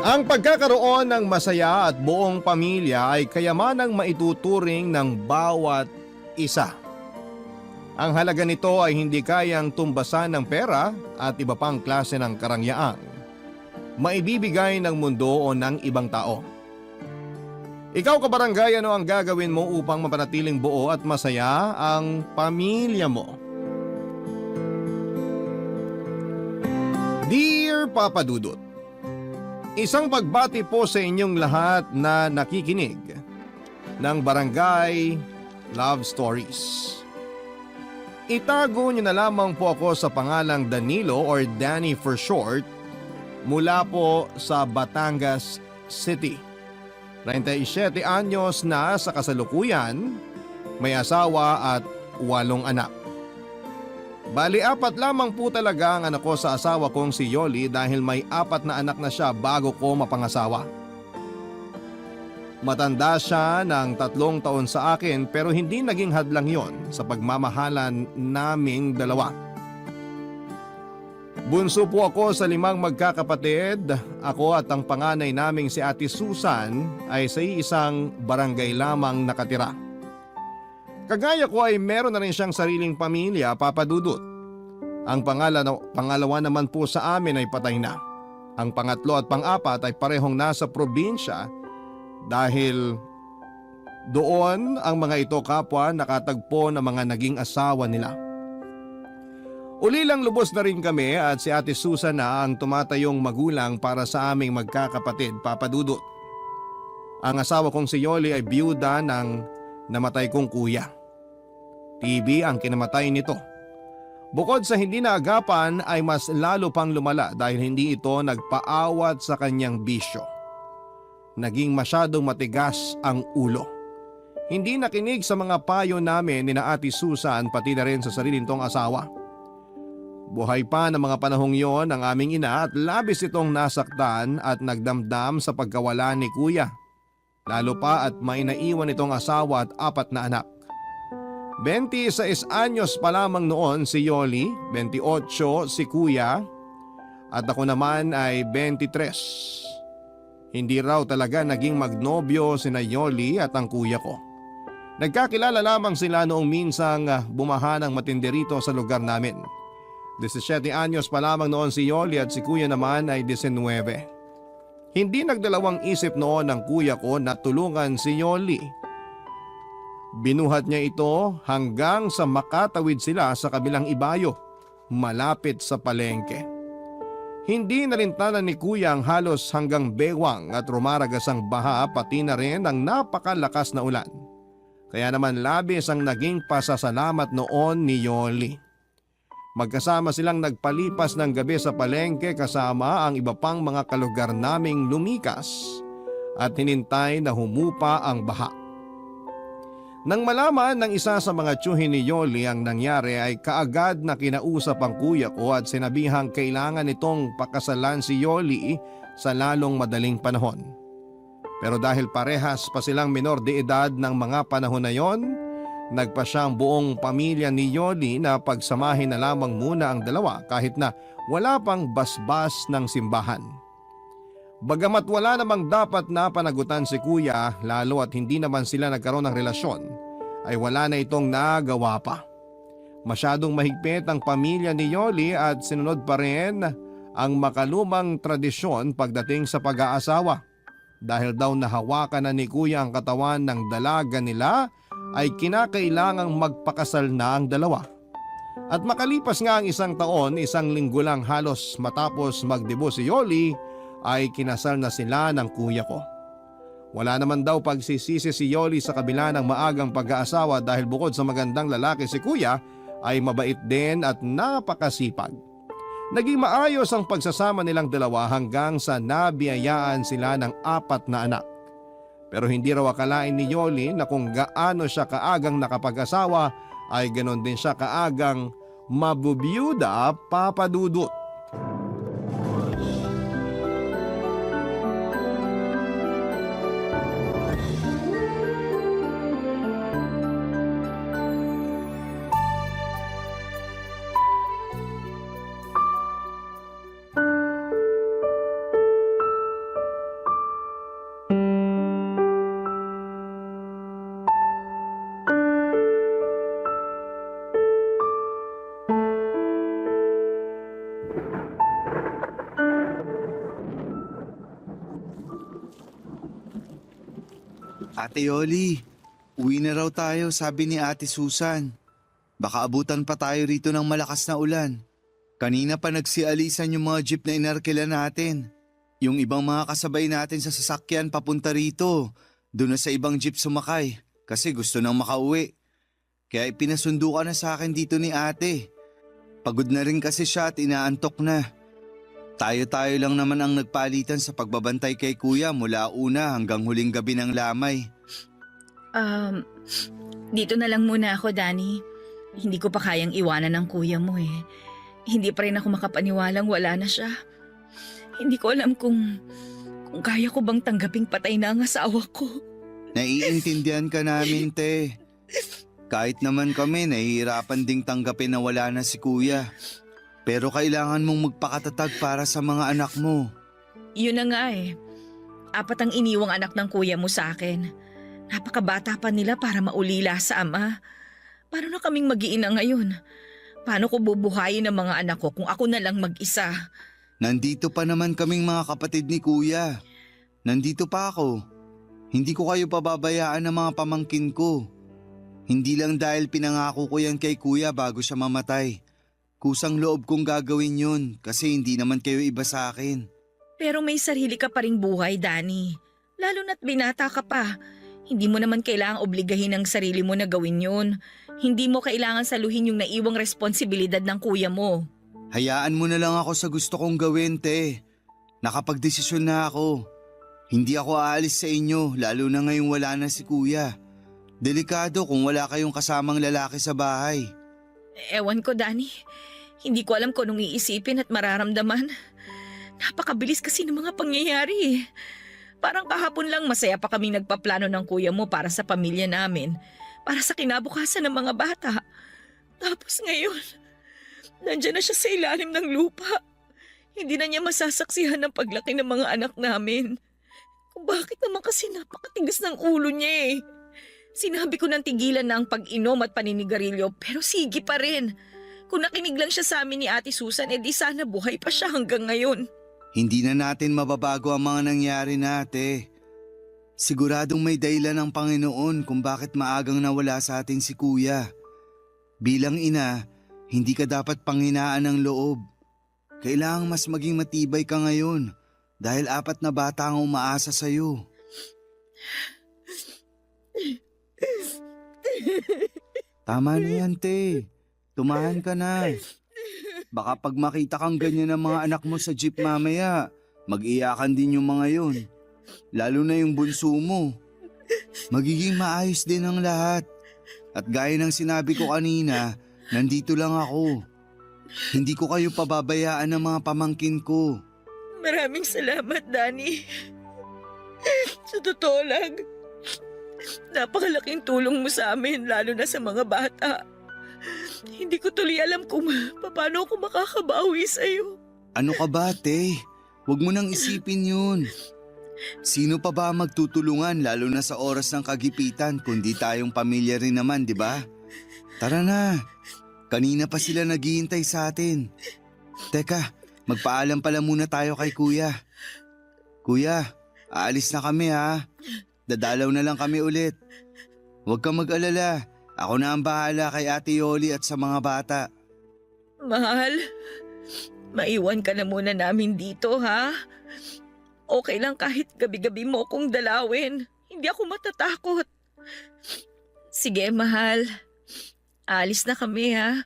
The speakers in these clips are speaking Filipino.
Ang pagkakaroon ng masaya at buong pamilya ay kayamanang maituturing ng bawat isa. Ang halaga nito ay hindi kayang tumbasan ng pera at iba pang klase ng karangyaan maibibigay ng mundo o ng ibang tao. Ikaw kabarangay, ano ang gagawin mo upang mapanatiling buo at masaya ang pamilya mo? Dear Papa Dudut, isang pagbati po sa inyong lahat na nakikinig ng Barangay Love Stories. Itago niyo na lamang po ako sa pangalang Danilo or Danny for short mula po sa Batangas City. 37 anyos na sa kasalukuyan, may asawa at 8 anak. Bali 4 lamang po talaga ang anak ko sa asawa kong si Yoli dahil may 4 na anak na siya bago ko mapangasawa. Matanda siya ng 3 taon sa akin pero hindi naging hadlang yon sa pagmamahalan naming dalawa. Bunso po ako sa 5 magkakapatid. Ako at ang panganay naming si Ate Susan ay sa isang barangay lamang nakatira. Kagaya ko ay meron na rin siyang sariling pamilya, Papa Dudut. Ang pangalawa naman po sa amin ay patay na. Ang pangatlo at pang-4 ay parehong nasa probinsya dahil doon ang mga ito kapwa nakatagpo ng mga naging asawa nila. Ulilang lubos na rin kami at si Ate Susan na ang tumatayong magulang para sa aming magkakapatid, Papa Dudut. Ang asawa kong si Yoli ay biyuda ng namatay kong kuya. TB ang kinamatay nito. Bukod sa hindi naagapan ay mas lalo pang lumala dahil hindi ito nagpaawat sa kanyang bisyo. Naging masyadong matigas ang ulo. Hindi nakinig sa mga payo namin ni na Ate Susan pati na rin sa sarili nitong asawa. Buhay pa ng mga panahong yon ang aming ina at labis itong nasaktan at nagdamdam sa pagkawala ni kuya. Lalo pa at may naiwan itong asawa at 4 na anak. 26 anyos pa lamang noon si Yoli, 28 si kuya at ako naman ay 23. Hindi raw talaga naging magnobyo sina Yoli at ang kuya ko. Nagkakilala lamang sila noong minsang bumaha ng matindi rito sa lugar namin. 17 anyos pa lamang noon si Yoli at si kuya naman ay 19. Hindi nagdalawang isip noon ng kuya ko na tulungan si Yoli. Binuhat niya ito hanggang sa makatawid sila sa kabilang ibayo, malapit sa palengke. Hindi nalintanan ni kuya ang halos hanggang bewang at rumaragas ang baha pati na rin ang napakalakas na ulan. Kaya naman labis ang naging pasasalamat noon ni Yoli. Magkasama silang nagpalipas ng gabi sa palengke kasama ang iba pang mga kalugar naming lumikas at hinintay na humupa ang baha. Nang malaman ng isa sa mga tiyuhin ni Yoli ang nangyari ay kaagad na kinausap ang kuya ko at sinabihang kailangan nitong pakasalan si Yoli sa lalong madaling panahon. Pero dahil parehas pa silang minor de edad ng mga panahon na yon, nagpa siyang buong pamilya ni Yoli na pagsamahin na lamang muna ang dalawa kahit na wala pang basbas ng simbahan. Bagamat wala namang dapat na panagutan si kuya lalo at hindi naman sila nagkaroon ng relasyon, ay wala na itong nagawa pa. Masyadong mahigpit ang pamilya ni Yoli at sinunod pa rin ang makalumang tradisyon pagdating sa pag-aasawa. Dahil daw nahawakan na ni kuya ang katawan ng dalaga nila ay kinakailangang magpakasal na ang dalawa. At makalipas nga ang 1 taon, 1 linggo lang halos matapos magdebo si Yoli ay kinasal na sila ng kuya ko. Wala naman daw pagsisisi si Yoli sa kabila ng maagang pag-aasawa dahil bukod sa magandang lalaki si kuya ay mabait din at napakasipag. Naging maayos ang pagsasama nilang dalawa hanggang sa nabiyayaan sila ng 4 na anak. Pero hindi raw akalain ni Yoli na kung gaano siya kaagang nakapag-asawa ay ganon din siya kaagang mabubiyuda, Papa Dudut. Ate Yoli, uwi na raw tayo, sabi ni Ate Susan. Baka abutan pa tayo rito ng malakas na ulan. Kanina pa nagsialisan yung mga jeep na inarkila natin. Yung ibang mga kasabay natin sa sasakyan papunta rito. Doon na sa ibang jeep sumakay kasi gusto nang makauwi. Kaya ipinasundo ka na sa akin dito ni ate. Pagod na rin kasi siya at inaantok na. Tayo-tayo lang naman ang nagpalitan sa pagbabantay kay kuya mula una hanggang huling gabi ng lamay. Dito na lang muna ako, Danny. Hindi ko pa kayang iwanan ng kuya mo eh. Hindi pa rin ako makapaniwalang wala na siya. Hindi ko alam kung kaya ko bang tanggaping patay na ang asawa ko. Naiintindihan ka namin, te. Kahit naman kami, nahihirapan ding tanggapin na wala na si kuya. Pero kailangan mong magpakatatag para sa mga anak mo. Yun na nga eh. 4 ang iniwang anak ng kuya mo sa akin. Napakabata pa nila para maulila sa ama. Paano na kaming mag-iina ngayon? Paano ko bubuhayin ang mga anak ko kung ako na lang mag-isa? Nandito pa naman kaming mga kapatid ni kuya. Nandito pa ako. Hindi ko kayo pababayaan ng mga pamangkin ko. Hindi lang dahil pinangako ko yan kay kuya bago siya mamatay. Kusang loob kong gagawin yun kasi hindi naman kayo iba sa akin. Pero may sarili ka pa ring buhay, Danny. Lalo na't binata ka pa. Hindi mo naman kailangang obligahin ang sarili mo na gawin yun. Hindi mo kailangan saluhin yung naiwang responsibilidad ng kuya mo. Hayaan mo na lang ako sa gusto kong gawin, te. Nakapagdesisyon na ako. Hindi ako aalis sa inyo lalo na ngayong wala na si kuya. Delikado kung wala kayong kasamang lalaki sa bahay. Ewan ko, Danny. Hindi ko alam kung anong iisipin at mararamdaman. Napakabilis kasi ng mga pangyayari. Parang kahapon lang masaya pa kami nagpaplano ng kuya mo para sa pamilya namin. Para sa kinabukasan ng mga bata. Tapos ngayon, nandiyan na siya sa ilalim ng lupa. Hindi na niya masasaksihan ng paglaki ng mga anak namin. Kung bakit naman kasi napakatigas ng ulo niya eh. Sinabi ko nang tigilan na ang pag-inom at paninigarilyo pero sige pa rin. Kung nakinig lang siya sa amin ni Ate Susan, edi sana buhay pa siya hanggang ngayon. Hindi na natin mababago ang mga nangyari na, ate. Siguradong may dahilan ng Panginoon kung bakit maagang nawala sa atin si kuya. Bilang ina, hindi ka dapat panghinaan ng loob. Kailangang mas maging matibay ka ngayon dahil 4 na bata ang umaasa sa'yo. Tama na yan, te. Tumahan ka na. Baka pag makita kang ganyan ng mga anak mo sa jeep mamaya, mag-iyakan din yung mga yun. Lalo na yung bunso mo. Magiging maayos din ang lahat. At gaya ng sinabi ko kanina, nandito lang ako. Hindi ko kayo pababayaan ng mga pamangkin ko. Maraming salamat, Danny. Sa totoo lang, napakalaking tulong mo sa amin, lalo na sa mga bata. Hindi ko tuloy alam kung paano ako makakabawi sa'yo. Ano ka ba, te? Huwag mo nang isipin yun. Sino pa ba magtutulungan lalo na sa oras ng kagipitan kundi tayong pamilya rin naman, di ba? Tara na. Kanina pa sila naghihintay sa atin. Teka, magpaalam pala muna tayo kay kuya. Kuya, aalis na kami ha. Dadalaw na lang kami ulit. Huwag kang mag-alala. Ako na ang bahala kay Ate Yoli at sa mga bata. Mahal, maiwan ka na muna namin dito, ha? Okay lang kahit gabi-gabi mo akong dalawin. Hindi ako matatakot. Sige, mahal. Alis na kami, ha?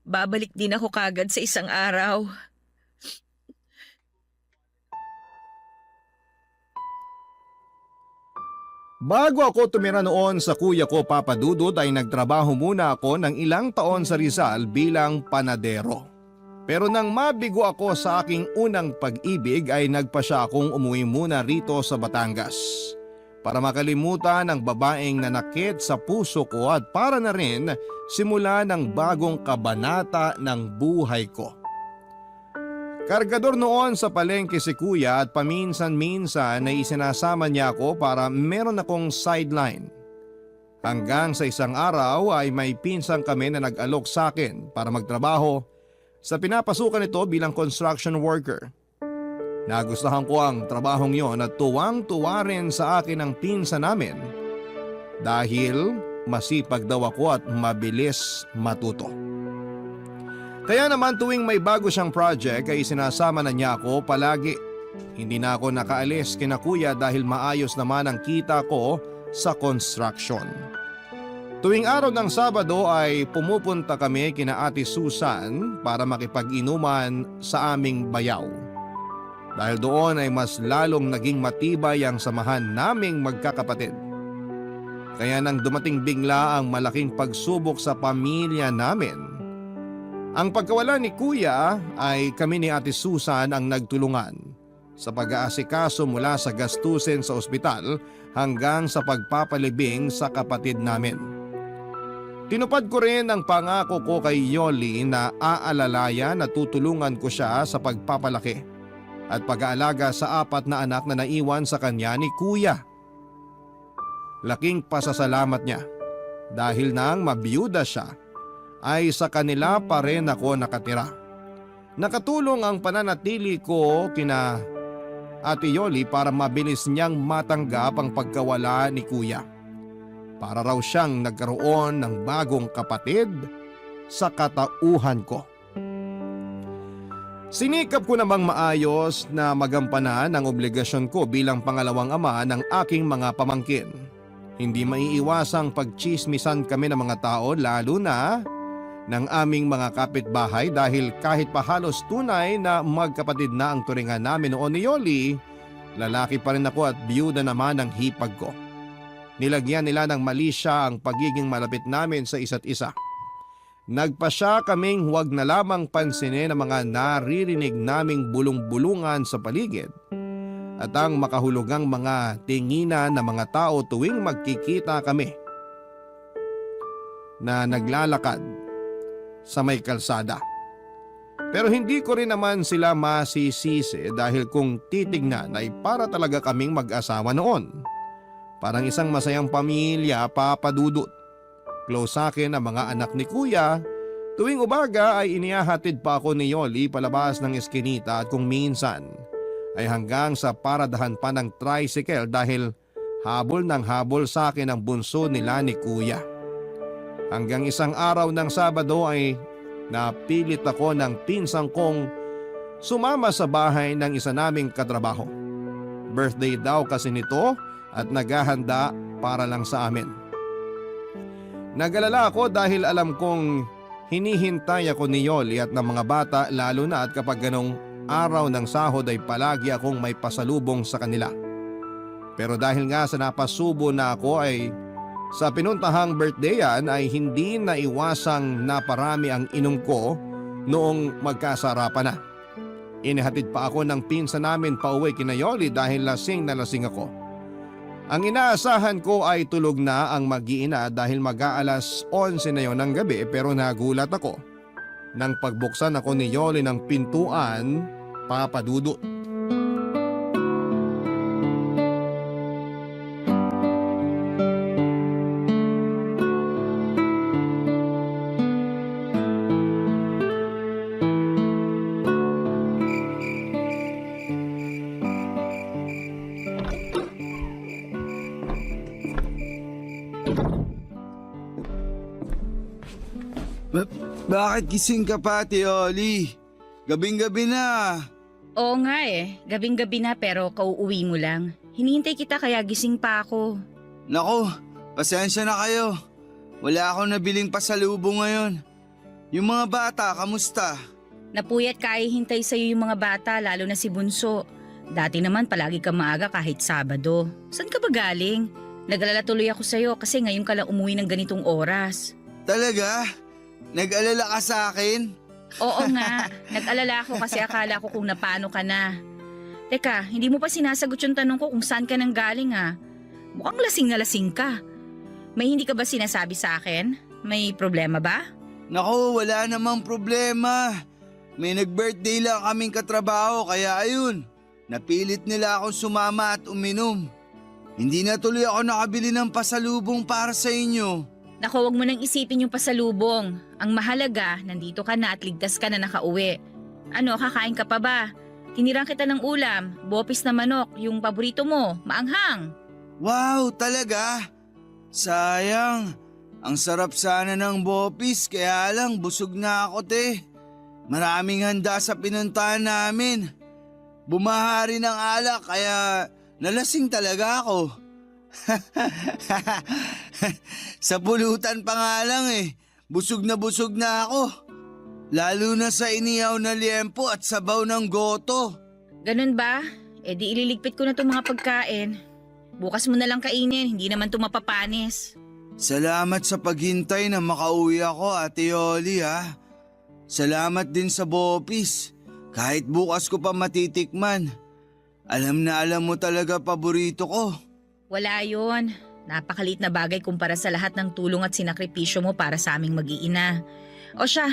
Babalik din ako kagad sa isang araw. Bago ako tumira noon sa kuya ko Papa Dudut ay nagtrabaho muna ako ng ilang taon sa Rizal bilang panadero. Pero nang mabigo ako sa aking unang pag-ibig ay nagpasya akong umuwi muna rito sa Batangas. Para makalimutan ang babaeng nanakit sa puso ko at para na rin simula ng bagong kabanata ng buhay ko. Kargador noon sa palengke si kuya at paminsan-minsan ay isinasama niya ako para meron akong sideline. Hanggang sa isang araw ay may pinsang kami na nag-alok sa akin para magtrabaho sa pinapasukan nito bilang construction worker. Nagustuhan ko ang trabahong yon at tuwang-tuwa rin sa akin ang pinsan namin dahil masipag daw ako at mabilis matuto. Kaya naman tuwing may bago siyang project ay sinasama na niya ako palagi. Hindi na ako nakaalis kina kuya dahil maayos naman ang kita ko sa construction. Tuwing araw ng Sabado ay pumupunta kami kina Ate Susan para makipag-inuman sa aming bayaw. Dahil doon ay mas lalong naging matibay ang samahan naming magkakapatid. Kaya nang dumating bigla ang malaking pagsubok sa pamilya namin, ang pagkawala ni Kuya ay kami ni Ate Susan ang nagtulungan sa pag-aasikaso mula sa gastusin sa ospital hanggang sa pagpapalibing sa kapatid namin. Tinupad ko rin ang pangako ko kay Yoli na aalalayan at tutulungan ko siya sa pagpapalaki at pag-aalaga sa 4 na anak na naiwan sa kanya ni Kuya. Laking pasasalamat niya dahil nang mabiyuda siya ay sa kanila pa rin ako nakatira. Nakatulong ang pananatili ko kina Ate Yoli para mabilis niyang matanggap ang pagkawala ni Kuya. Para raw siyang nagkaroon ng bagong kapatid sa katauhan ko. Sinikap ko namang maayos na magampanan ang obligasyon ko bilang pangalawang ama ng aking mga pamangkin. Hindi maiiwasang pagtsismisan kami ng mga tao lalo na ng aming mga kapitbahay dahil kahit pa halos tunay na magkapatid na ang turingan namin noon ni Yoli, lalaki pa rin ako at biyuda naman ang hipag ko. Nilagyan nila ng mali siya ang pagiging malapit namin sa isa't isa. Nagpasya kaming huwag na lamang pansinin ang mga naririnig naming bulong-bulungan sa paligid at ang makahulugang mga tinginan ng mga tao tuwing magkikita kami na naglalakad sa may kalsada. Pero hindi ko rin naman sila masisisi dahil kung titignan ay para talaga kaming mag-asawa noon. Parang isang masayang pamilya, Papa Dudut. Close sa akin ang mga anak ni Kuya. Tuwing umaga ay inihahatid pa ako ni Yoli palabas ng eskinita at kung minsan ay hanggang sa paradahan pa ng tricycle dahil habol ng habol sa akin ang bunso nila ni Kuya. Hanggang isang araw ng Sabado ay napilit ako ng pinsang kong sumama sa bahay ng isa naming katrabaho. Birthday daw kasi nito at naghahanda para lang sa amin. Nag-alala ako dahil alam kong hinihintay ako ni Yoli at ng mga bata lalo na at kapag ganong araw ng sahod ay palagi akong may pasalubong sa kanila. Pero dahil nga sa napasubo na ako ay sa pinuntahang birthdayan ay hindi naiwasang naparami ang inom ko noong magkasarapan na. Inihatid pa ako ng pinsan namin pauwi kina Yoli dahil lasing na lasing ako. Ang inaasahan ko ay tulog na ang mag-iina dahil mag-aalas 11 na yon ng gabi pero nagulat ako nang pagbuksan ako ni Yoli ng pintuan, Papa Dudut. Bakit gising ka pa, Ate Yoli? Gabing-gabi na. Oo nga gabing-gabi na pero kauuwi mo lang. Hinihintay kita kaya gising pa ako. Nako, pasensya na kayo. Wala akong nabiling pasalubong ngayon. Yung mga bata, kamusta? Napuyat kaya hintay sa'yo yung mga bata lalo na si Bunso. Dati naman palagi ka maaga kahit Sabado. Saan ka ba galing? Nag-alala tuloy ako sa'yo kasi ngayon ka lang umuwi ng ganitong oras. Talaga? Nag-alala ka sa akin? Oo nga, nag-alala ako kasi akala ko kung napano ka na. Teka, hindi mo pa sinasagot yung tanong ko kung saan ka nang galing Mukhang lasing na lasing ka. May hindi ka ba sinasabi sa akin? May problema ba? Nako, wala namang problema. May nag-birthday lang kaming katrabaho kaya ayun, napilit nila akong sumama at uminom. Hindi na tuloy ako nakabili ng pasalubong para sa inyo. Naku, wag mo nang isipin yung pasalubong. Ang mahalaga, nandito ka na at ligtas ka na nakauwi. Ano, kakain ka pa ba? Tinirang kita ng ulam, bopis na manok, yung paborito mo, maanghang. Wow, talaga? Sayang. Ang sarap sana ng bopis, kaya lang busog na ako, te. Maraming handa sa pinuntahan namin. Bumaha rin ng alak, kaya nalasing talaga ako. Sa pulutan pa nga lang busog na ako. Lalo na sa inihaw na liempo at sabaw ng goto. Ganun ba? E di ililigpit ko na itong mga pagkain. Bukas mo na lang kainin, hindi naman ito mapapanis. Salamat sa paghintay na makauwi ako, Ate Yoli, ha. Salamat din sa bopis. Kahit bukas ko pa matitikman. Alam na alam mo talaga paborito ko. Wala yon. Napakalit na bagay kumpara sa lahat ng tulong at sinakripisyo mo para sa aming mag-iina. O siya,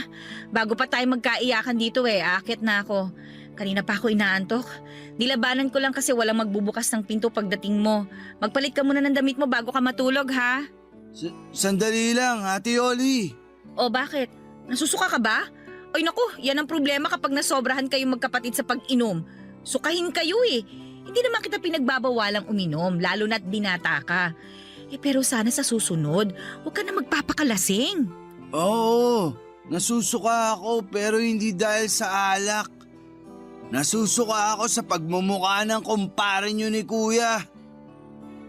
bago pa tayo magkaiyakan dito aakit na ako. Kanina pa ako inaantok. Nilabanan ko lang kasi walang magbubukas ng pinto pagdating mo. Magpalit ka muna ng damit mo bago ka matulog, ha? Sandali lang, Ate Yoli. O bakit? Nasusuka ka ba? Ay naku, yan ang problema kapag nasobrahan kayong magkapatid sa pag-inom. Sukahin kayo Hindi naman kita pinagbabawalang uminom, lalo na't binata ka. Pero sana sa susunod, huwag ka na magpapakalasing. Oo, nasusuka ako pero hindi dahil sa alak. Nasusuka ako sa pagmumukha ng kumpare nyo ni Kuya.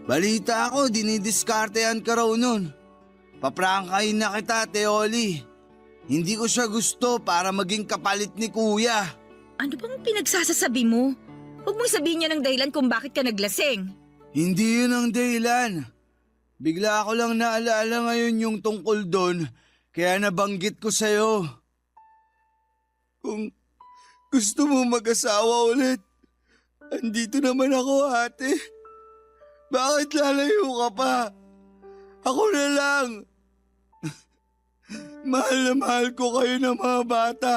Balita ako, dinidiskartehan ka raw nun. Paprangkahin na kita, Teoli. Hindi ko siya gusto para maging kapalit ni Kuya. Ano bang pinagsasasabi mo? Huwag mong sabihin niya ng dahilan kung bakit ka naglasing. Hindi yun ang dahilan. Bigla ko lang naalala ngayon yung tungkol doon, kaya nabanggit ko sa'yo. Kung gusto mo mag-asawa ulit, andito naman ako, ate. Bakit lalayo ka pa? Ako na lang. Mahal na mahal ko kayo ng mga bata.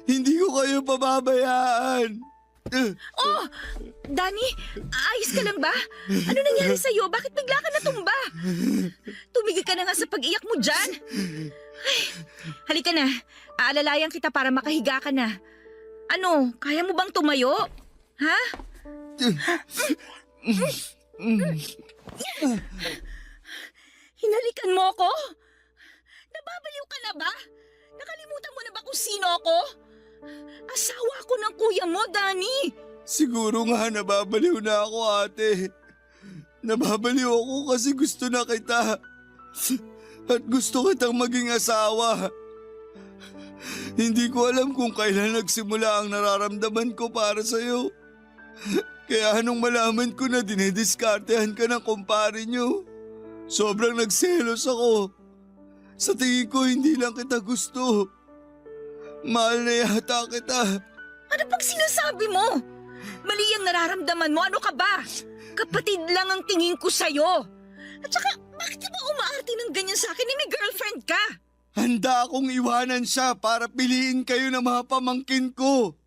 Hindi ko kayo pababayaan. Oh! Danny, ayos ka lang ba? Ano nangyari sa'yo? Bakit bigla ka natumba? Tumigil ka na nga sa pag-iyak mo dyan. Ay, halika na. Aalalayan kita para makahiga ka na. Ano, kaya mo bang tumayo? Ha? Hinalikan mo ako? Nababaliw ka na ba? Nakalimutan mo na ba kung sino ako? Asawa ko ng kuya mo, Danny. Siguro nga nababaliw na ako, ate. Nababaliw ako kasi gusto na kita. At gusto kitang maging asawa. Hindi ko alam kung kailan nagsimula ang nararamdaman ko para sa'yo. Kaya nung malaman ko na dinidiskartehan ka ng kumpare nyo, sobrang nagselos ako. Sa tingin ko hindi lang kita gusto. Mahal na yata kita. Ano pag sinasabi mo? Mali ang nararamdaman mo, ano ka ba? Kapatid lang ang tingin ko sa'yo. At saka, bakit ka ba umaarte ng ganyan sa akin? May girlfriend ka. Handa akong iwanan siya para piliin kayo ng mga pamangkin ko.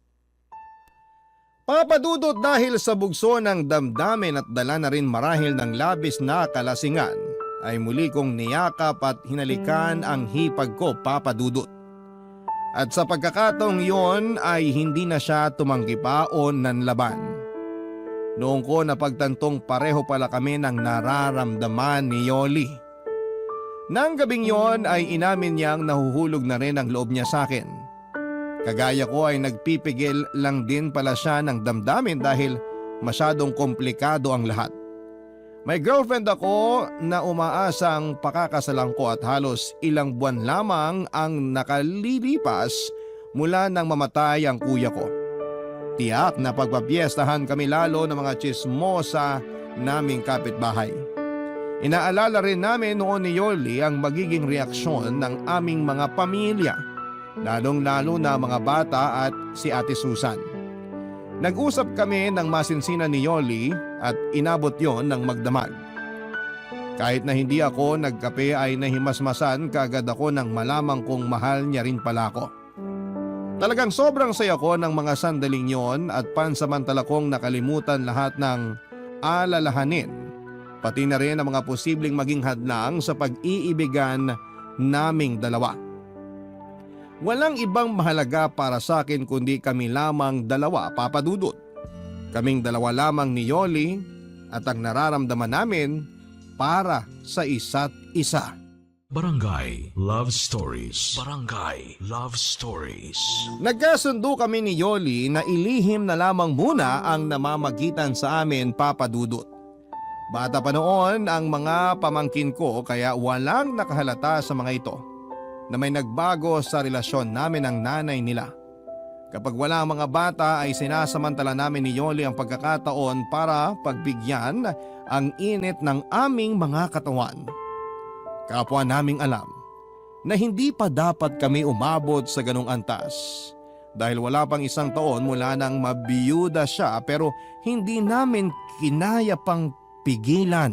Papadudot dahil sa bugso ng damdamin at dala na rin marahil ng labis na kalasingan, ay muli kong niyakap at hinalikan ang hipag ko, Papadudot. At sa pagkakataong yon ay hindi na siya tumanggi pa o nanlaban. Noong ko napagtantong pareho pala kami ng nararamdaman ni Yoli. Nang gabing yon ay inamin niyang nahuhulog na rin ang loob niya sa akin. Kagaya ko ay nagpipigil lang din pala siya ng damdamin dahil masyadong komplikado ang lahat. May girlfriend ako na umaasang pakakasalan ko at halos ilang buwan lamang ang nakalilipas mula nang mamatay ang kuya ko. Tiyak na pagpapiestahan kami lalo ng mga tsismosa naming kapitbahay. Inaalala rin namin noon ni Yoli ang magiging reaksyon ng aming mga pamilya, lalong-lalo na mga bata at si Ate Susan. Nag-usap kami ng masinsinan ni Yoli at inabot yon ng magdamag. Kahit na hindi ako nagkape ay nahimasmasan kaagad ako nang malamang kong mahal niya rin pala ako. Talagang sobrang saya ko ng mga sandaling yon at pansamantala kong nakalimutan lahat ng alalahanin, pati na rin ang mga posibleng maging hadlang sa pag-iibigan naming dalawa. Walang ibang mahalaga para sa akin kundi kami lamang dalawa, Papa Dudut. Kaming dalawa lamang ni Yoli at ang nararamdaman namin para sa isa't isa. Barangay Love Stories. Barangay Love Stories. Nagkasundo kami ni Yoli na ilihim na lamang muna ang namamagitan sa amin, Papa Dudut. Bata pa noon ang mga pamangkin ko kaya walang nakahalata sa mga ito na may nagbago sa relasyon namin ng nanay nila. Kapag wala ang mga bata ay sinasamantala namin ni Yoli ang pagkakataon para pagbigyan ang init ng aming mga katawan. Kapwa naming alam na hindi pa dapat kami umabot sa ganong antas dahil wala pang isang taon mula nang mabiyuda siya pero hindi namin kinaya pang pigilan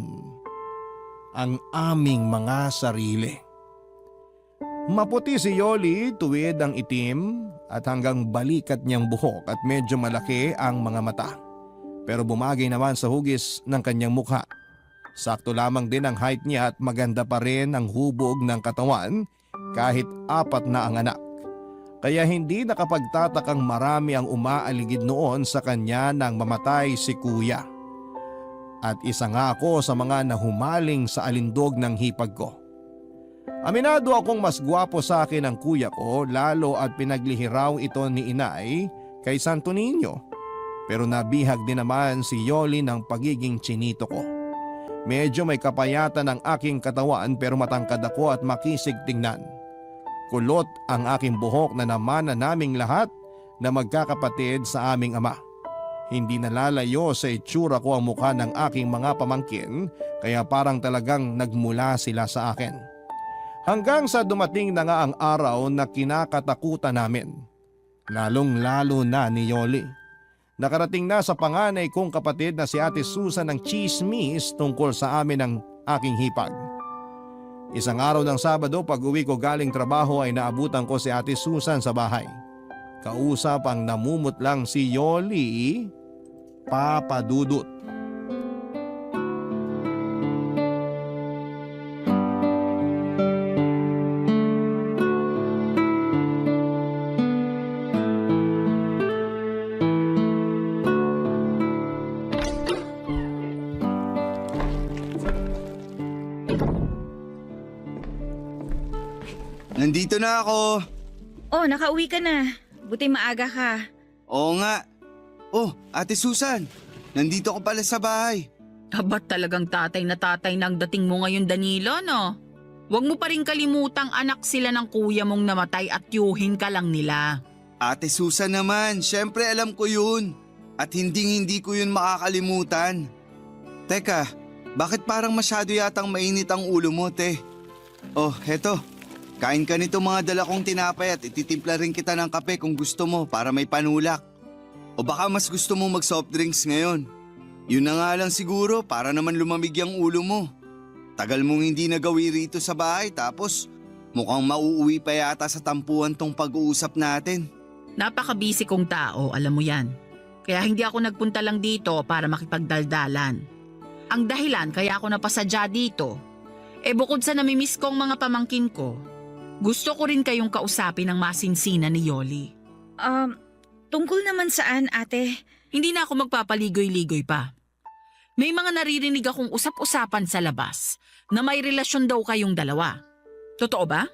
ang aming mga sarili. Maputi si Yoli, tuwid ang itim at hanggang balikat niyang buhok at medyo malaki ang mga mata. Pero bumagay naman sa hugis ng kanyang mukha. Sakto lamang din ang height niya at maganda pa rin ang hubog ng katawan kahit 4 na ang anak. Kaya hindi nakapagtatakang marami ang umaaligid noon sa kanya nang mamatay si kuya. At isa nga ako sa mga nahumaling sa alindog ng hipag ko. Aminado akong mas gwapo sa akin ang kuya ko lalo at pinaglihiraw ito ni inay kay Santo Niño. Pero nabihag din naman si Yoli ng pagiging chinito ko. Medyo may kapayatan ang aking katawan pero matangkad ako at makisig tingnan. Kulot ang aking buhok na naman na naming lahat na magkakapatid sa aming ama. Hindi nalalayo sa itsura ko ang mukha ng aking mga pamangkin kaya parang talagang nagmula sila sa akin. Hanggang sa dumating na nga ang araw na kinakatakutan namin. Lalong-lalo na ni Yoli. Nakarating na sa panganay kong kapatid na si Ate Susan ng chismis tungkol sa amin ng aking hipag. Isang araw ng Sabado pag uwi ko galing trabaho ay naabutan ko si Ate Susan sa bahay. Kausap ang namumutlang si Yoli, Papa Dudut. Nandito na ako. Oh, nakauwi ka na. Buti maaga ka. Oo nga. Oh, Ate Susan, nandito ko pala sa bahay. Ba't talagang tatay na tatay na ang dating mo ngayon, Danilo, no? Huwag mo pa rin kalimutang anak sila ng kuya mong namatay at yuhin ka lang nila. Ate Susan naman, syempre alam ko yun. At hindi ko yun makakalimutan. Teka, bakit parang masyado yatang mainit ang ulo mo, te? Oh, heto. Kain ka nito mga dala kong tinapay at ititimpla rin kita ng kape kung gusto mo para may panulak. O baka mas gusto mo mag-soft drinks ngayon. Yun na nga lang siguro para naman lumamig ang ulo mo. Tagal mong hindi nagawi rito sa bahay tapos mukhang mauuwi pa yata sa tampuan tong pag-uusap natin. Napaka-busy kong tao, alam mo yan. Kaya hindi ako nagpunta lang dito para makipagdaldalan. Ang dahilan kaya ako napasadya dito, bukod sa namimiss kong mga pamangkin ko, gusto ko rin kayong kausapin ng masinsinan ni Yoli. Tungkol naman saan, ate? Hindi na ako magpapaligoy-ligoy pa. May mga naririnig akong usap-usapan sa labas na may relasyon daw kayong dalawa. Totoo ba?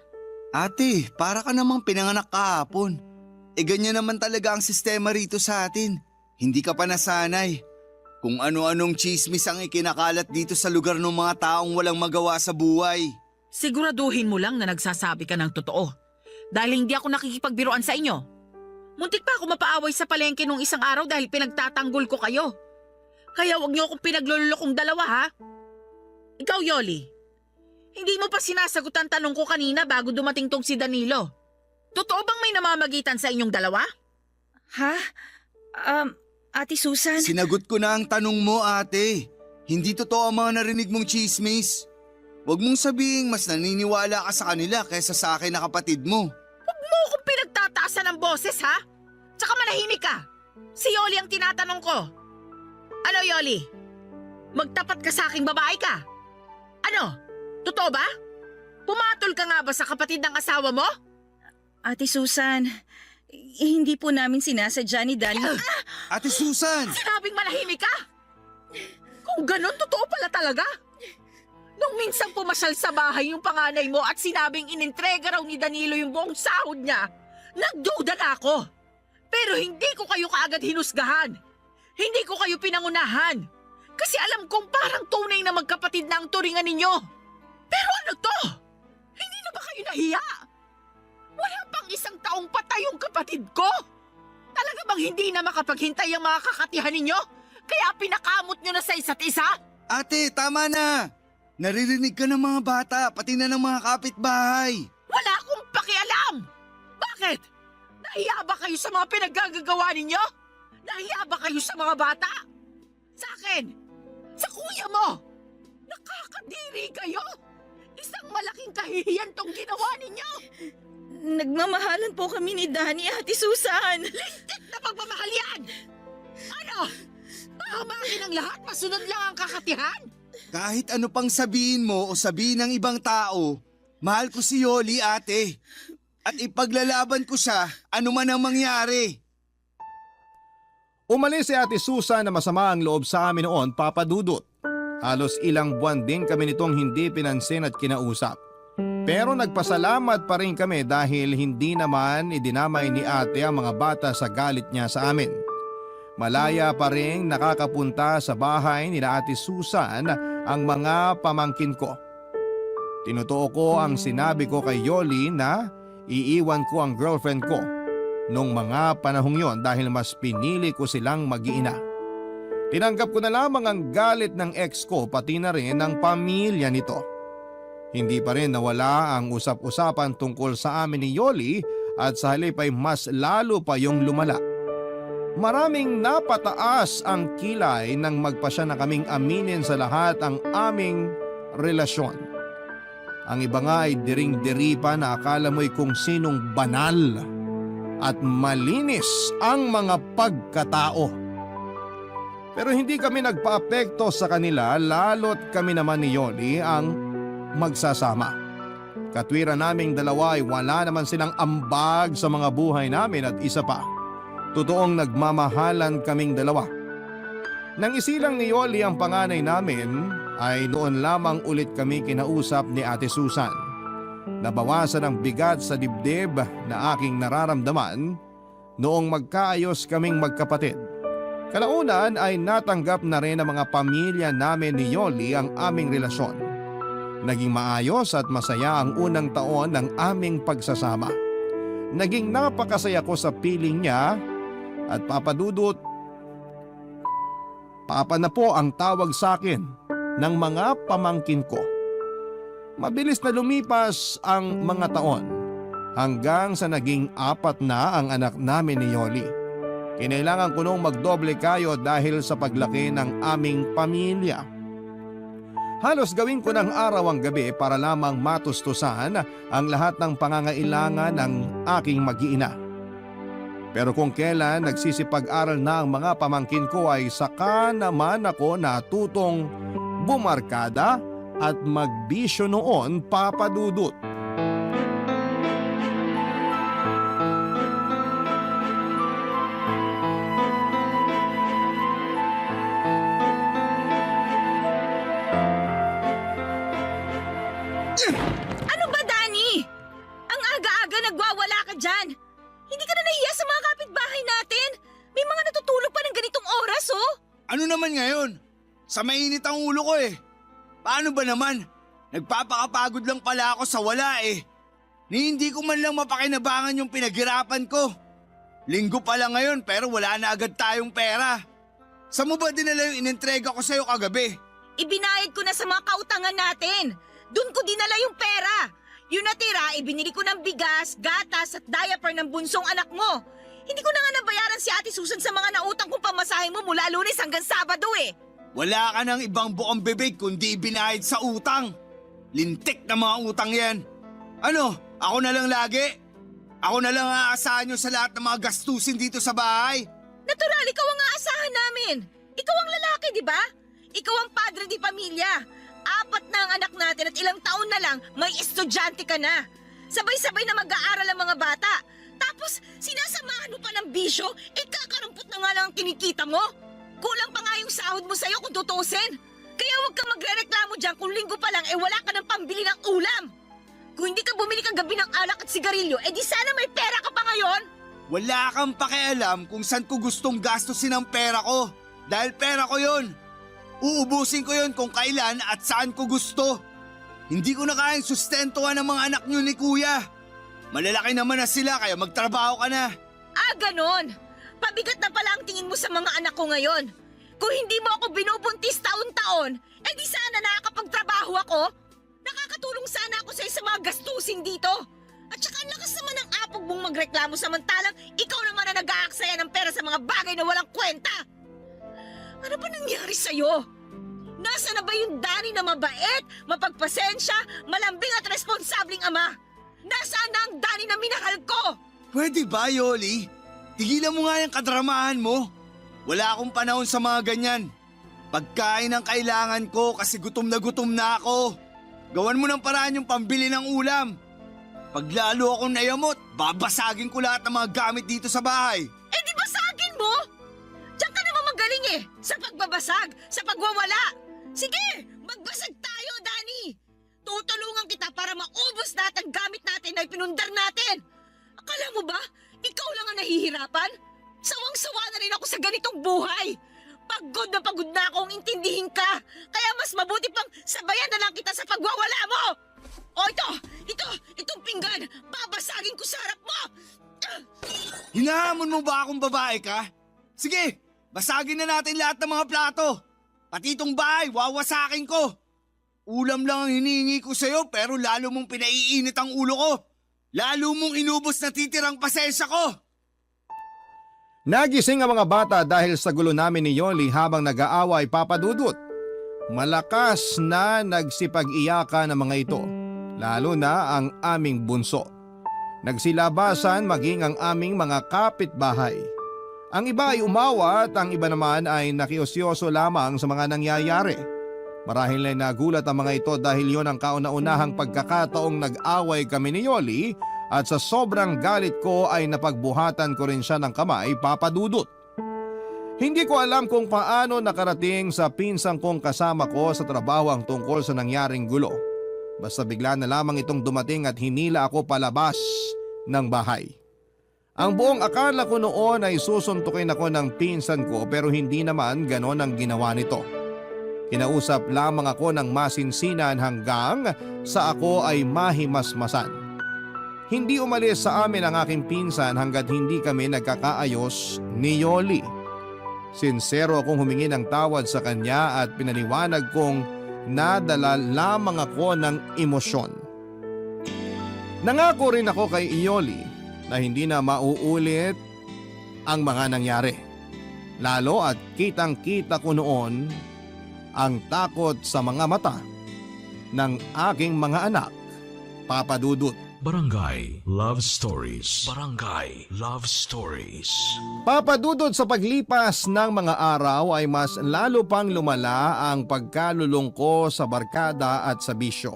Ate, para ka namang pinanganak kahapon. Ganyan naman talaga ang sistema rito sa atin. Hindi ka pa nasanay. Kung ano-anong chismis ang ikinakalat dito sa lugar ng mga taong walang magawa sa buhay. Siguraduhin mo lang na nagsasabi ka ng totoo. Dahil hindi ako nakikipagbiruan sa inyo. Muntik pa ako mapaaway sa palengke nung isang araw dahil pinagtatanggol ko kayo. Kaya wag niyo akong pinaglulokong dalawa, ha? Ikaw, Yoli. Hindi mo pa sinasagot ang tanong ko kanina bago dumating tong si Danilo. Totoo bang may namamagitan sa inyong dalawa? Ha? Ate Susan? Sinagot ko na ang tanong mo, ate. Hindi totoo ang mga narinig mong chismis. Huwag mong sabihing mas naniniwala ka sa kanila kaysa sa akin na kapatid mo. Huwag mo akong pinagtataasan ng boses, ha? Tsaka manahimik ka. Si Yoli ang tinatanong ko. Ano, Yoli? Magtapat ka sa aking babae ka? Ano? Totoo ba? Pumatol ka nga ba sa kapatid ng asawa mo? Ate Susan, hindi po namin sinasadya ni Danny. Ate Susan! Sinabing manahimik ka! Kung ganun, totoo pala talaga. Nung minsan pumasyal sa bahay yung panganay mo at sinabing inintrega raw ni Danilo yung buong sahod niya, nagduda na ako. Pero hindi ko kayo kaagad hinusgahan. Hindi ko kayo pinangunahan. Kasi alam kong parang tunay na magkapatid na ang turingan ninyo. Pero ano to? Hindi na ba kayo nahiya? Wala pang isang taong patay yung kapatid ko. Talaga bang hindi na makapaghintay ang mga kakatihan ninyo? Kaya pinakamot nyo na sa isa't isa? Ate, tama na! Naririnig ka ng mga bata, pati na ng mga kapitbahay. Wala akong pakialam! Bakit? Nahiya ba kayo sa mga pinaggagawa ninyo? Nahiya ba kayo sa mga bata? Sa akin? Sa kuya mo? Nakakadiri kayo? Isang malaking kahihiyan tong ginawa ninyo! Nagmamahalan po kami ni Danny, Ate Susan. Lintik na pagmamahal yan! Ano? Mahamakin ang lahat, masunod lang ang kakatihan? Kahit ano pang sabihin mo o sabihin ng ibang tao, mahal ko si Yoli, ate. At ipaglalaban ko siya, ano man ang mangyari. Umalis si Ate Susan na masama ang loob sa amin noon, Papa Dudut. Halos ilang buwan din kami nitong hindi pinansin at kinausap. Pero nagpasalamat pa rin kami dahil hindi naman idinamay ni ate ang mga bata sa galit niya sa amin. Malaya pa rin nakakapunta sa bahay ni Ate Susan ang mga pamangkin ko. Tinutuo ko ang sinabi ko kay Yoli na iiwan ko ang girlfriend ko nung mga panahong yon dahil mas pinili ko silang mag-iina. Tinanggap ko na lamang ang galit ng ex ko pati na rin ng pamilya nito. Hindi pa rin nawala ang usap-usapan tungkol sa amin ni Yoli at sa halip ay mas lalo pa yung lumala. Maraming napataas ang kilay nang magpasya na kaming aminin sa lahat ang aming relasyon. Ang iba nga ay diring-diri pa na akala mo'y kung sinong banal at malinis ang mga pagkatao. Pero hindi kami nagpaapekto sa kanila lalo't kami naman ni Yoli ang magsasama. Katwiran naming dalawa ay wala naman silang ambag sa mga buhay namin at isa pa, totoong nagmamahalan kaming dalawa. Nang isilang ni Yoli ang panganay namin, ay noon lamang ulit kami kinausap ni Ate Susan. Nabawasan ang bigat sa dibdib na aking nararamdaman noong magkaayos kaming magkapatid. Kalaunan ay natanggap na rin ng mga pamilya namin ni Yoli ang aming relasyon. Naging maayos at masaya ang unang taon ng aming pagsasama. Naging napakasaya ko sa piling niya at Papa Dudut, Papa na po ang tawag sa akin ng mga pamangkin ko. Mabilis na lumipas ang mga taon hanggang sa naging 4 na ang anak namin ni Yoli. Kinailangan ko nung magdoble kayo dahil sa paglaki ng aming pamilya. Halos gawin ko ng araw ang gabi para lamang matustusan ang lahat ng pangangailangan ng aking mag-iina. Pero kung kailan nagsisipag-aral na ang mga pamangkin ko ay saka naman ako natutong bumarkada at magbisyo noon, Papa Dudut. Ano ba, Danny? Ang aga-aga nagwawala ka dyan. Hindi ka na nahiya sa mga kapitbahay natin. May mga natutulog pa ng ganitong oras, oh. Ano naman ngayon? Sa mainit ang ulo ko eh. Paano ba naman? Nagpapakapagod lang pala ako sa wala eh. Ni hindi ko man lang mapakinabangan yung pinaghirapan ko. Linggo pa lang ngayon pero wala na agad tayong pera. Saan mo ba dinala yung inintrega ko sa'yo kagabi? Ibinayad ko na sa mga kautangan natin. Doon ko dinala yung pera. Yung natira, ibinili ko ng bigas, gatas at diaper ng bunsong anak mo. Hindi ko na nga nabayaran si Ate Susan sa mga nautang kong pamasahe mo mula Lunes hanggang Sabado eh. Wala ka ng ibang buong bibig kundi binayad sa utang. Lintik na mga utang yan. Ano, ako na lang lagi? Ako na lang aasahan nyo sa lahat ng mga gastusin dito sa bahay? Natural, ikaw ang aasahan namin. Ikaw ang lalaki, di ba? Ikaw ang padre di pamilya. 4 na ang anak natin at ilang taon na lang, may estudyante ka na. Sabay-sabay na mag-aaral ang mga bata. Tapos, sinasamahan mo pa ng bisyo, kakarumpot na nga lang ang kinikita mo. Kulang pa nga yung sahod mo sa'yo kung tutusin. Kaya huwag kang magre-reklamo dyan kung linggo pa lang wala ka ng pambili ng ulam. Kung hindi ka bumili kagabi ng alak at sigarilyo, di sana may pera ka pa ngayon. Wala kang pakialam kung saan ko gustong gastusin ang pera ko. Dahil pera ko yon. Uubusin ko yon kung kailan at saan ko gusto. Hindi ko na kayang sustentuhan ang mga anak nyo ni Kuya. Malalaki naman na sila kaya magtrabaho ka na. Ganon. Pabigat na pala ang tingin mo sa mga anak ko ngayon. Kung hindi mo ako binubuntis taon-taon, di sana nakakapagtrabaho ako. Nakakatulong sana ako sa mga gastusin dito. At saka ang lakas naman ng apog mong magreklamo samantalang ikaw naman na nag-aaksaya ng pera sa mga bagay na walang kwenta. Ano ba nangyari sa'yo? Nasa na ba yung Danny na mabait, mapagpasensya, malambing at responsabling ama? Nasaan na ang Danny na minahal ko? Pwede ba, Yoli? Tigilan mo nga yung kadramahan mo. Wala akong panahon sa mga ganyan. Pagkain ang kailangan ko kasi gutom na ako. Gawan mo ng paraan yung pambili ng ulam. Pag lalo akong nayamot, babasagin ko lahat ng mga gamit dito sa bahay. Di basagin mo? Diyan ka naman magaling sa pagbabasag, sa pagwawala. Sige, magbasag tayo, Danny. Tutulungan kita para maubos lahat ang gamit natin na ipinundar natin. Akala mo ba, ikaw lang ang nahihirapan? Sawang-sawa na rin ako sa ganitong buhay. Pagod na akong intindihin ka. Kaya mas mabuti pang sabayan na lang kita sa pagwawala mo. O itong pinggan, babasagin ko sa harap mo. Hinahamon mo ba akong babae ka? Sige, basagin na natin lahat ng mga plato. Pati itong bahay, wawasakin ko. Ulam lang ang hinihingi ko sa'yo pero lalo mong pinaiinit ang ulo ko. Lalo mong inubos na titirang pasensya ko. Nagising ang mga bata dahil sa gulo namin ni Yoli habang nag-aaway papadudot. Malakas na nagsipag-iyakan ang mga ito, lalo na ang aming bunso. Nagsilabasan maging ang aming mga kapitbahay. Ang iba ay umawa at ang iba naman ay nakiosyoso lamang sa mga nangyayari. Marahil ay nagulat ang mga ito dahil yon ang kauna-unahang pagkakataong nag-away kami ni Yoli at sa sobrang galit ko ay napagbuhatan ko rin siya ng kamay papadudot. Hindi ko alam kung paano nakarating sa pinsang kong kasama ko sa trabaho ang tungkol sa nangyaring gulo. Basta bigla na lamang itong dumating at hinila ako palabas ng bahay. Ang buong akala ko noon ay susuntukin ako ng pinsan ko pero hindi naman ganon ang ginawa nito. Kinausap lamang ako ng masinsinan hanggang sa ako ay mahimasmasan. Hindi umalis sa amin ang aking pinsan hanggat hindi kami nagkakaayos ni Yoli. Sinsero akong humingi ng tawad sa kanya at pinaliwanag kong nadala lamang ako ng emosyon. Nangako rin ako kay Yoli na hindi na mauulit ang mga nangyari. Lalo at kitang-kita ko noon ang takot sa mga mata ng aking mga anak, papadudot. Barangay Love Stories. Barangay Love Stories. Papadudod sa paglipas ng mga araw ay mas lalo pang lumala ang pagkalulong ko sa barkada at sa bisyo.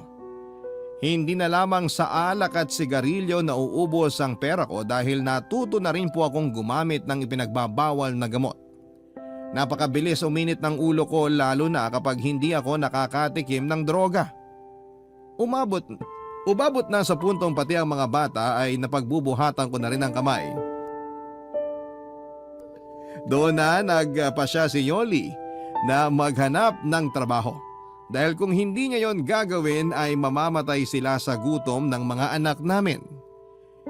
Hindi na lamang sa alak at sigarilyo na uubos ang pera ko dahil natuto na rin po akong gumamit ng ipinagbabawal na gamot. Napakabilis uminit ng ulo ko lalo na kapag hindi ako nakakatikim ng droga. Umabot na sa puntong pati ang mga bata ay napagbubuhatan ko na rin ang kamay. Doon na nagpasya si Yoli na maghanap ng trabaho. Dahil kung hindi niya yon gagawin ay mamamatay sila sa gutom ng mga anak namin.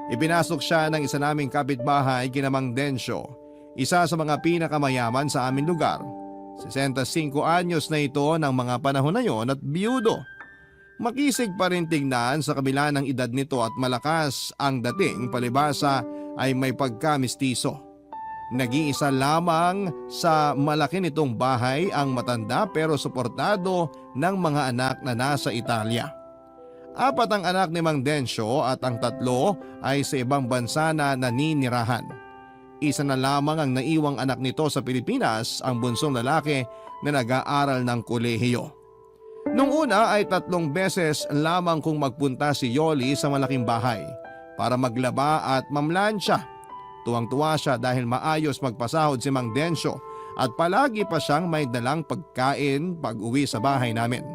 Ipinasok siya ng isa naming kapitbahay kina Mang Densyo, isa sa mga pinakamayaman sa aming lugar. 65 anyos na ito ng mga panahon na yon at biyudo. Makisig pa rin tignan sa kabila ng edad nito at malakas ang dating palibasa ay may pagkamistiso. Nag-iisa lamang sa malaki nitong bahay ang matanda pero suportado ng mga anak na nasa Italia. 4 ang anak ni Mang Densyo at ang 3 ay sa ibang bansa na naninirahan. Isa na lamang ang naiwang anak nito sa Pilipinas, ang bunsong lalaki na nag-aaral ng kolehiyo. Nung una ay 3 beses lamang kung magpunta si Yoli sa malaking bahay para maglaba at mamlansya. Tuwang-tuwa siya dahil maayos magpasahod si Mang Densyo at palagi pa siyang may dalang pagkain pag uwi sa bahay namin.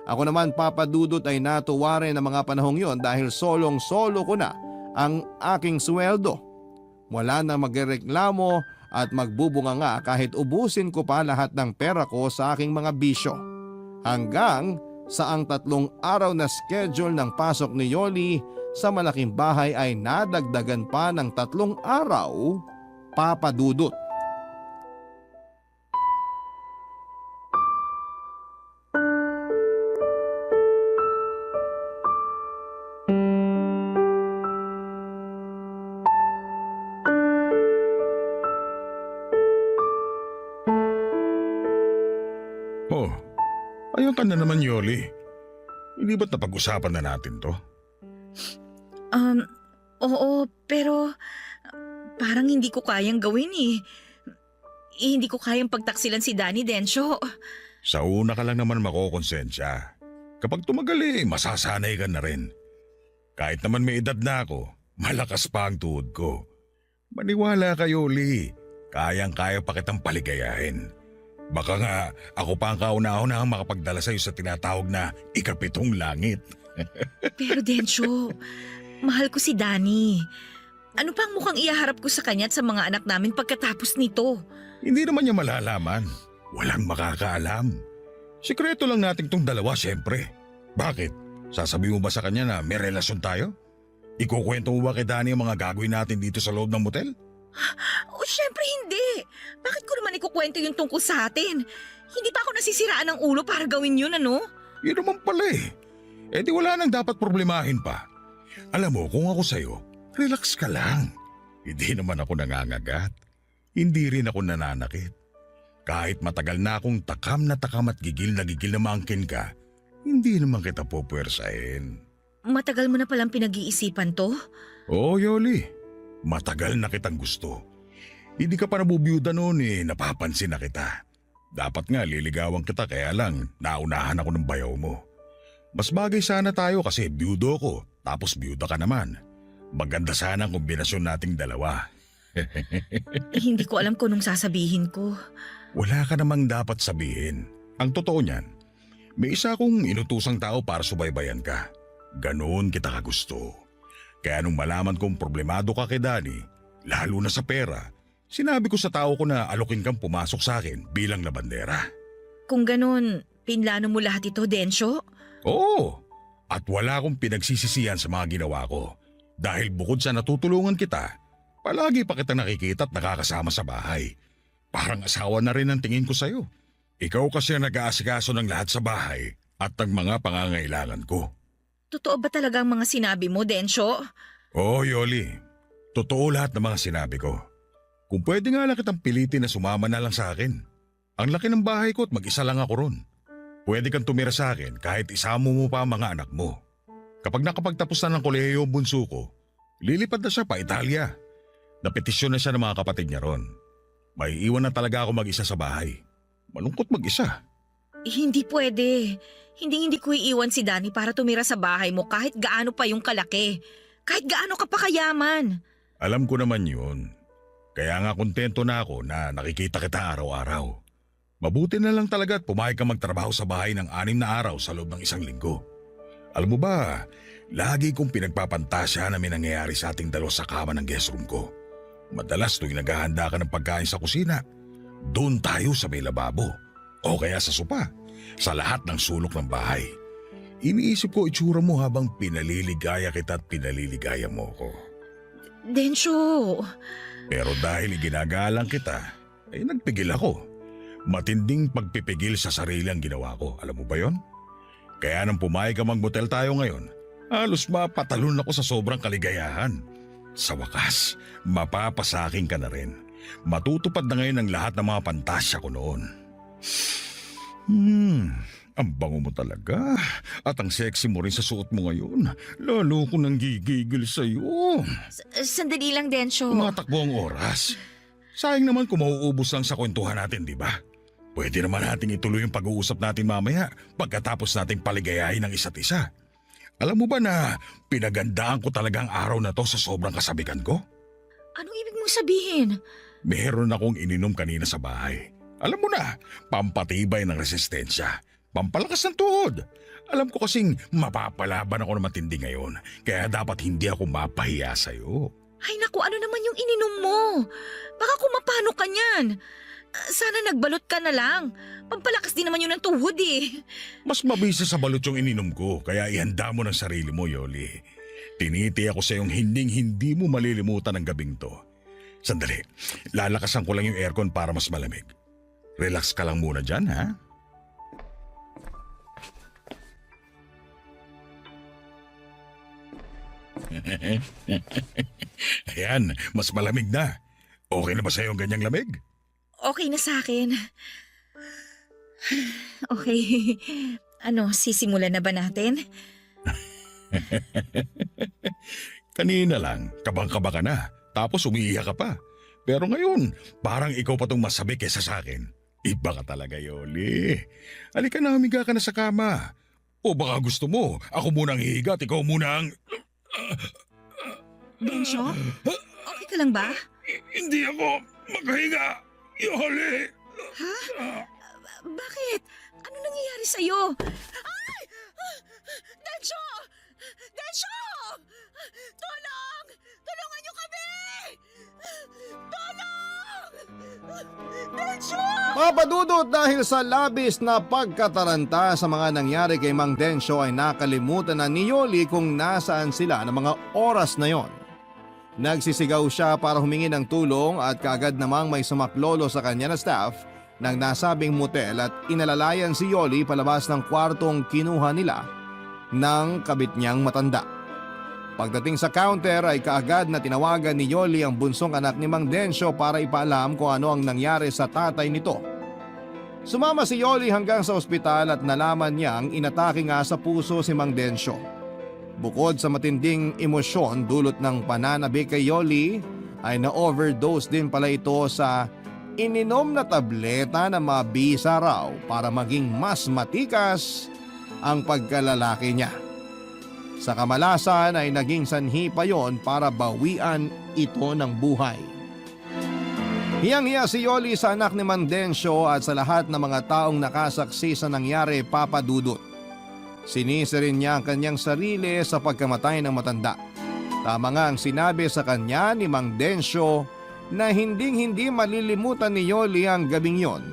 Ako naman, Papa Dudut, ay natuwa rin ng mga panahong yon dahil solong-solo ko na ang aking sweldo. Wala na magreklamo at magbubunga nga kahit ubusin ko pa lahat ng pera ko sa aking mga bisyo. Hanggang sa ang 3 araw na schedule ng pasok ni Yoli sa malaking bahay ay nadagdagan pa ng 3 araw, Papa Dudut. Oh, ayun ka na naman, Yoli. Hindi ba't napag-usapan na natin to? Oo, pero parang hindi ko kayang gawin eh. Hindi ko kayang pagtaksilan si Danny, Densyo. Sa una ka lang naman makokonsensya. Kapag tumagal masasanay ka na rin. Kahit naman may edad na ako, malakas pa ang tuhod ko. Maniwala ka, Yoli. Kayang-kaya pa kitang paligayahin. Baka nga ako pa ang kauna-una ang makapagdala sa'yo sa tinatawag na ikapitong langit. Pero Densyo, mahal ko si Danny. Ano pa ang mukhang ihaharap ko sa kanya at sa mga anak namin pagkatapos nito? Hindi naman niya malalaman. Walang makakaalam. Sikreto lang nating tong dalawa, siyempre. Bakit? Sasabihin mo ba sa kanya na may relasyon tayo? Ikukwento mo ba kay Danny ang mga gagawin natin dito sa loob ng motel? Oh, syempre hindi. Bakit ko naman ikukwento yung tungkol sa atin? Hindi pa ako nasisiraan ng ulo para gawin yun, ano? Yun naman pala Eh di wala nang dapat problemahin pa. Alam mo, kung ako sa'yo, relax ka lang. Hindi naman ako nangangagat. Hindi rin ako nananakit. Kahit matagal na akong takam at gigil na maangkin ka, hindi naman kita pupuwersahin. Matagal mo na palang pinag-iisipan to? Oo, Yoli. Matagal na kitang gusto. Hindi ka pa nabubiyuda noon napapansin na kita. Dapat nga liligawan kita kaya lang naunahan ako ng bayaw mo. Mas bagay sana tayo kasi biyudo ko tapos biyuda ka naman. Maganda sana ang kombinasyon nating dalawa. Hindi ko alam kung anong sasabihin ko. Wala ka namang dapat sabihin. Ang totoo niyan, may isa akong inutusang tao para subaybayan ka. Ganoon kita kagusto. Kaya nung malaman kong problemado ka kay Danny, lalo na sa pera, sinabi ko sa tao ko na alokin kang pumasok sa akin bilang labandera. Kung ganun, pinlano mo lahat ito, Densyo? Oo, at wala akong pinagsisisihan sa mga ginawa ko. Dahil bukod sa natutulungan kita, palagi pa kita nakikita at nakakasama sa bahay. Parang asawa na rin ang tingin ko sa'yo. Ikaw kasi ang nag-aasikaso ng lahat sa bahay at ng mga pangangailangan ko. Totoo ba talaga ang mga sinabi mo, Densyo? Oo, Yoli. Totoo lahat ng mga sinabi ko. Kung pwede nga lang kitang pilitin na sumama na lang sa akin. Ang laki ng bahay ko at mag-isa lang ako ron. Pwede kang tumira sa akin kahit isama mo pa ang mga anak mo. Kapag nakapagtapos na ng kolehiyo ang bunso ko, lilipad na siya pa Italia. Napetisyon na siya ng mga kapatid niya ron. May iwan na talaga ako mag-isa sa bahay. Malungkot mag-isa. Hindi pwede. Hindi ko iiwan si Danny para tumira sa bahay mo kahit gaano pa yung kalaki. Kahit gaano ka pa kayaman. Alam ko naman yun. Kaya nga kontento na ako na nakikita kita araw-araw. Mabuti na lang talaga at pumayag ka magtrabaho sa bahay ng 6 na araw sa loob ng 1 linggo. Alam mo ba, lagi kong pinagpapantasya na may nangyayari sa ating dalawa sa kama ng guest room ko. Madalas tuwing naghahanda ka ng pagkain sa kusina, doon tayo sa may lababo. O kaya sa sopa, sa lahat ng sulok ng bahay. Iniisip ko itsura mo habang pinaliligaya kita at pinaliligaya mo ko. Densyo! Pero dahil ginagalang kita, ay nagpigil ako. Matinding pagpipigil sa sarili ang ginawa ko. Alam mo ba yon? Kaya nang pumayag ka mag-motel tayo ngayon, halos mapatalon ako sa sobrang kaligayahan. Sa wakas, mapapasaking ka na rin. Matutupad na ngayon ang lahat ng mga pantasya ko noon. Ang bango mo talaga. At ang sexy mo rin sa suot mo ngayon. Lalo ko nang gigigil sa'yo. Sandali lang, Densyo. Tumatakbo ang oras. Sayang naman kung mauubos lang sa kwentuhan natin, di ba? Pwede naman nating ituloy yung pag-uusap natin mamaya pagkatapos nating paligayahin ng isa't isa. Alam mo ba na pinagandaan ko talaga ang araw na to sa sobrang kasabikan ko? Anong ibig mong sabihin? Meron akong ininom kanina sa bahay. Alam mo na, pampatibay ng resistensya, pampalakas ng tuhod. Alam ko kasing mapapalaban ako ng matindi ngayon, kaya dapat hindi ako mapahiya sa'yo. Ay naku, ano naman yung ininom mo? Baka kumapano ka niyan. Sana nagbalot ka na lang. Pampalakas din naman yun ng tuhod eh. Mas mabisa sa balot yung ininom ko, kaya ihanda mo ng sarili mo, Yoli. Tiniti ako sa iyong hindi mo malilimutan ang gabing to. Sandali, lalakasan ko lang yung aircon para mas malamig. Relax ka lang muna dyan, ha? Ayan, mas malamig na. Okay na ba sa iyo ang ganyang lamig? Okay na sa akin. Okay. Ano, sisimulan na ba natin? Kanina lang, kabang-kaba ka na, tapos umiiyak ka pa. Pero ngayon, parang ikaw pa tong masabi kesa sa akin. Iba ka talaga, Yoli. Halika na, humiga ka na sa kama. O baka gusto mo, ako muna ang hihiga at ikaw muna ang... Densyo? Okay ka lang ba? Hindi ako makahinga, Yoli. Bakit? Ano nangyayari sa'yo? Ay! Densyo! Densyo! Tulong! Tulungan niyo kami! Tulong! Densyo! Papadudot dahil sa labis na pagkataranta sa mga nangyari kay Mang Densyo ay nakalimutan na ni Yoli kung nasaan sila ng mga oras na yon. Nagsisigaw siya para humingi ng tulong at kaagad namang may sumaklolo sa kanya na staff ng nasabing motel at inalalayan si Yoli palabas ng kwartong kinuha nila ng kabit niyang matanda. Pagdating sa counter ay kaagad na tinawagan ni Yoli ang bunsong anak ni Mang Densyo para ipaalam kung ano ang nangyari sa tatay nito. Sumama si Yoli hanggang sa ospital at nalaman niyang inatake nga sa puso si Mang Densyo. Bukod sa matinding emosyon dulot ng pananabik kay Yoli, ay na-overdose din pala ito sa ininom na tableta na mabisa raw para maging mas matikas ang pagkalalaki niya. Sa kamalasan ay naging sanhi pa yon para bawian ito ng buhay. Hiyang-hiya si Yoli sa anak ni Mang Densyo at sa lahat ng mga taong nakasaksi sa nangyari, papadudot. Sinisi rin niya ang kanyang sarili sa pagkamatay ng matanda. Tama nga ang sinabi sa kanya ni Mang Densyo na hinding-hindi malilimutan ni Yoli ang gabing yon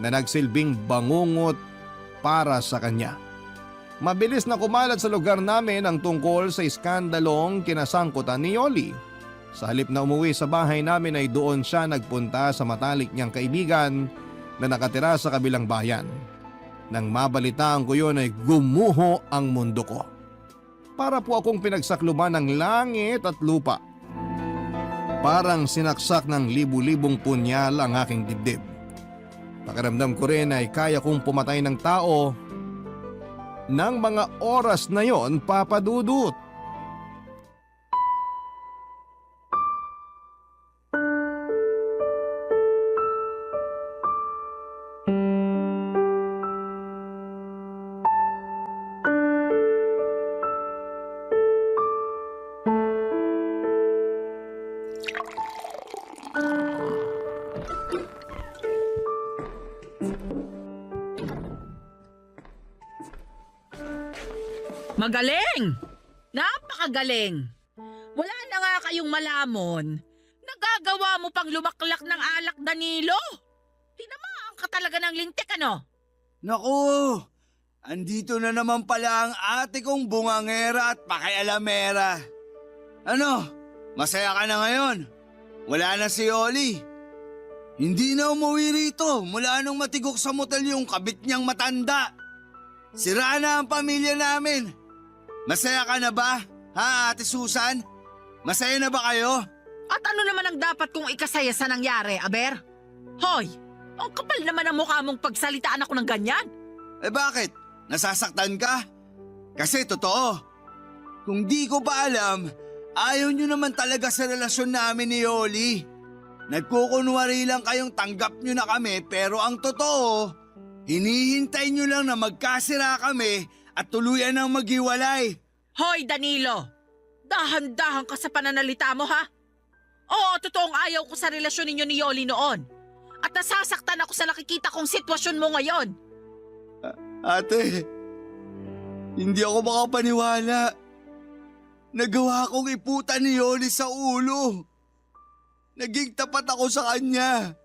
na nagsilbing bangungot para sa kanya. Mabilis na kumalat sa lugar namin ang tungkol sa iskandalong kinasangkutan ni Yoli. Sa halip na umuwi sa bahay namin ay doon siya nagpunta sa matalik niyang kaibigan na nakatira sa kabilang bayan. Nang mabalitaan ko yun ay gumuho ang mundo ko. Para po akong pinagsakluban ng langit at lupa. Parang sinaksak ng libu-libong punyal ang aking dibdib. Pakiramdam ko rin ay kaya kong pumatay ng tao ng mga oras na yon, papadudot. Magaling! Napakagaling! Wala na nga kayong malamon. Nagagawa mo pang lumaklak ng alak, Danilo. Tinamaan ka talaga ng lintik, ano? Naku! Andito na naman pala ang ate kong bungangera at pakialamera. Ano? Masaya ka na ngayon? Wala na si Yoli. Hindi na umuwi rito mula nung matigok sa motel yung kabit niyang matanda. Sira na ang pamilya namin. Masaya ka na ba, ha, Ate Susan? Masaya na ba kayo? At ano naman ang dapat kong ikasaya sa nangyari, Aber? Hoy, ang kapal naman ang mukha mong pagsalitaan ako ng ganyan. Eh bakit? Nasasaktan ka? Kasi totoo. Kung di ko pa alam, ayaw nyo naman talaga sa relasyon namin ni Yoli. Nagkukunwari lang kayong tanggap nyo na kami pero ang totoo, hinihintay nyo lang na magkasira kami at tuluyan ng maghiwalay. Hoy Danilo! Dahan-dahan ka sa pananalita mo ha? Oo, totoong ayaw ko sa relasyon ninyo ni Yoli noon. At nasasaktan ako sa nakikita kong sitwasyon mo ngayon. Ate, hindi ako makapaniwala. Nagawa kong iputan ni Yoli sa ulo. Naging tapat ako sa kanya.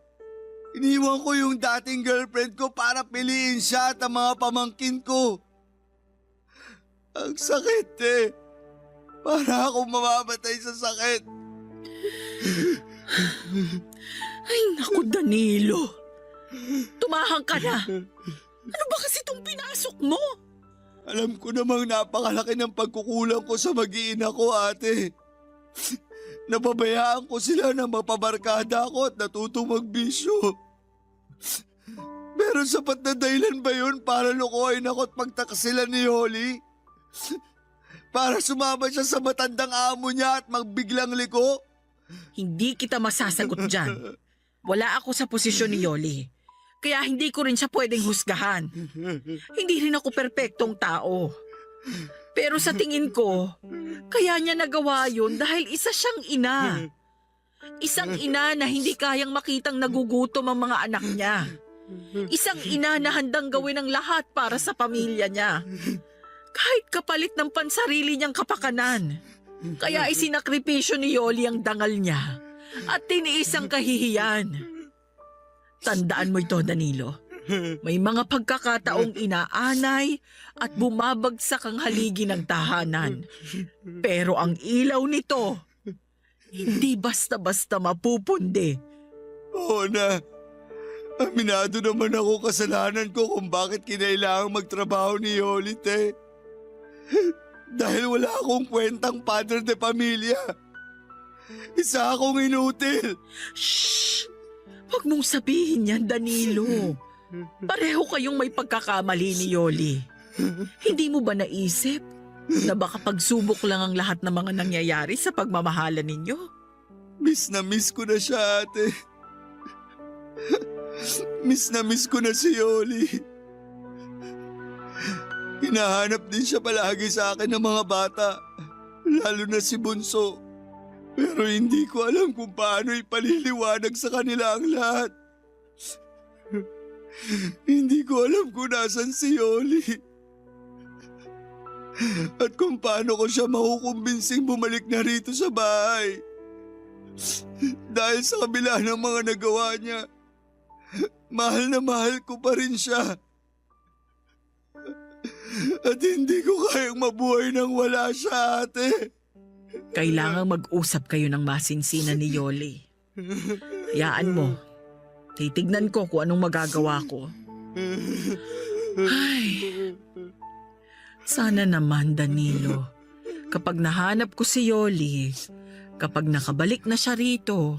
Iniwan ko yung dating girlfriend ko para piliin siya at ang mga pamangkin ko. Ang sakit eh. Para akong mamamatay sa sakit. Ay naku Danilo! Tumahang ka na! Ano ba kasi itong pinasok mo? Alam ko namang napakalaki ng pagkukulang ko sa mag-iina ko, ate. Napabayaan ko sila na mapabarkada ako at natutong magbisyo. Pero sapat na dahilan ba yun para lukuhin ako at pagtakasilan ni Holly? Para sumama siya sa matandang amo niya at magbiglang liko? Hindi kita masasagot dyan. Wala ako sa posisyon ni Yoli. Kaya hindi ko rin siya pwedeng husgahan. Hindi rin ako perpektong tao. Pero sa tingin ko, kaya niya nagawa yun dahil isa siyang ina. Isang ina na hindi kayang makitang nagugutom ang mga anak niya. Isang ina na handang gawin ang lahat para sa pamilya niya. Kahit kapalit ng pansarili niyang kapakanan. Kaya isinakripisyo ni Yoli ang dangal niya at tiniis ang kahihiyan. Tandaan mo ito, Danilo. May mga pagkakataong inaanay at bumabagsak ang haligi ng tahanan. Pero ang ilaw nito, hindi basta-basta mapupundi. Oo na. Aminado naman ako kasalanan ko kung bakit kinailangang magtrabaho ni Yoli, te. Dahil wala akong kwentang padre de pamilya. Isa akong inutil. Shh! Huwag mong sabihin yan, Danilo. Pareho kayong may pagkakamali ni Yoli. Hindi mo ba naisip na baka pagsubok lang ang lahat ng mga nangyayari sa pagmamahalan ninyo? Miss na miss ko na siya, ate. Miss na miss ko na si Yoli. Hinahanap din siya palagi sa akin ng mga bata, lalo na si Bunso. Pero hindi ko alam kung paano ipaliliwanag sa kanila ang lahat. Hindi ko alam kung nasan si Yoli. At kung paano ko siya makukumbinsing bumalik na rito sa bahay. Dahil sa kabila ng mga nagawa niya, mahal na mahal ko pa rin siya. At hindi ko kayang mabuhay nang wala siya, ate. Kailangang mag-usap kayo ng masinsinan ni Yoli. Hayaan mo. Titignan ko kung anong magagawa ko. Ay, sana naman, Danilo. Kapag nahanap ko si Yoli, kapag nakabalik na siya rito,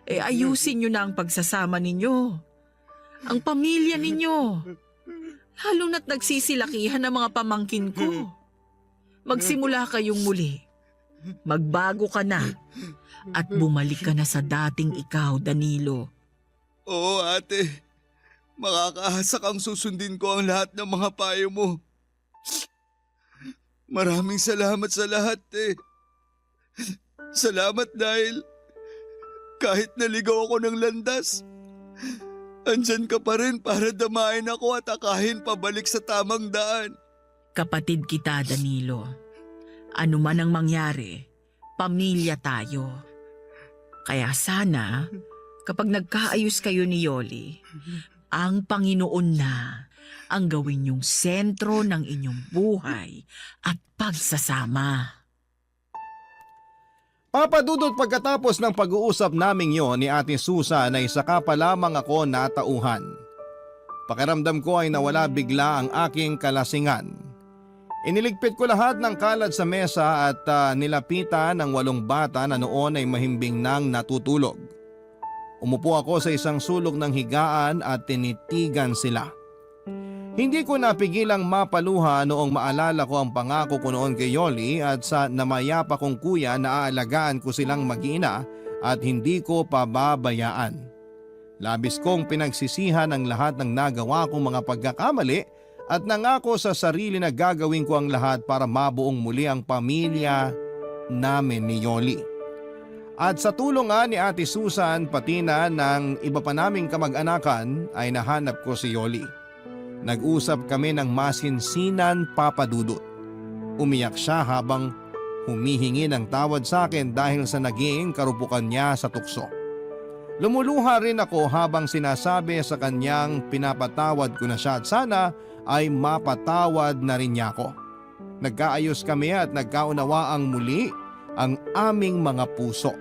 ayusin niyo na ang pagsasama ninyo. Ang pamilya ninyo. Lalo na't nagsisilakihan ang mga pamangkin ko. Magsimula kayong muli. Magbago ka na at bumalik ka na sa dating ikaw, Danilo. Oo, ate. Makakaasa kang susundin ko ang lahat ng mga payo mo. Maraming salamat sa lahat, eh. Salamat dahil kahit naligaw ako ng landas, andyan ka pa rin para damain ako at akahin pabalik sa tamang daan. Kapatid kita, Danilo. Ano man ang mangyari, pamilya tayo. Kaya sana, kapag nagkaayos kayo ni Yoli, ang Panginoon na ang gawin yung sentro ng inyong buhay at pagsasama. Papadudot pagkatapos ng pag-uusap naming yon ni Ate Susan ay saka pa lamang ako natauhan. Pakiramdam ko ay nawala bigla ang aking kalasingan. Iniligpit ko lahat ng kalat sa mesa at nilapitan ang 8 bata na noon ay mahimbing nang natutulog. Umupo ako sa isang sulok ng higaan at tinitigan sila. Hindi ko napigilang mapaluha noong maalala ko ang pangako ko noon kay Yoli at sa namayapa kong kuya na aalagaan ko silang mag-ina at hindi ko pababayaan. Labis kong pinagsisihan ang lahat ng nagawa kong mga pagkakamali at nangako sa sarili na gagawin ko ang lahat para mabuong muli ang pamilya namin ni Yoli. At sa tulong nga ni Ate Susan pati na ng iba pa naming kamag-anakan ay nahanap ko si Yoli. Nag-usap kami ng masinsinan, Papa Dudut. Umiyak siya habang humihingi ng tawad sa akin dahil sa naging karupukan niya sa tukso. Lumuluha rin ako habang sinasabi sa kanyang pinapatawad ko na siya at sana ay mapatawad na rin niya ako. Nagkaayos kami at nagkaunawaang muli ang aming mga puso.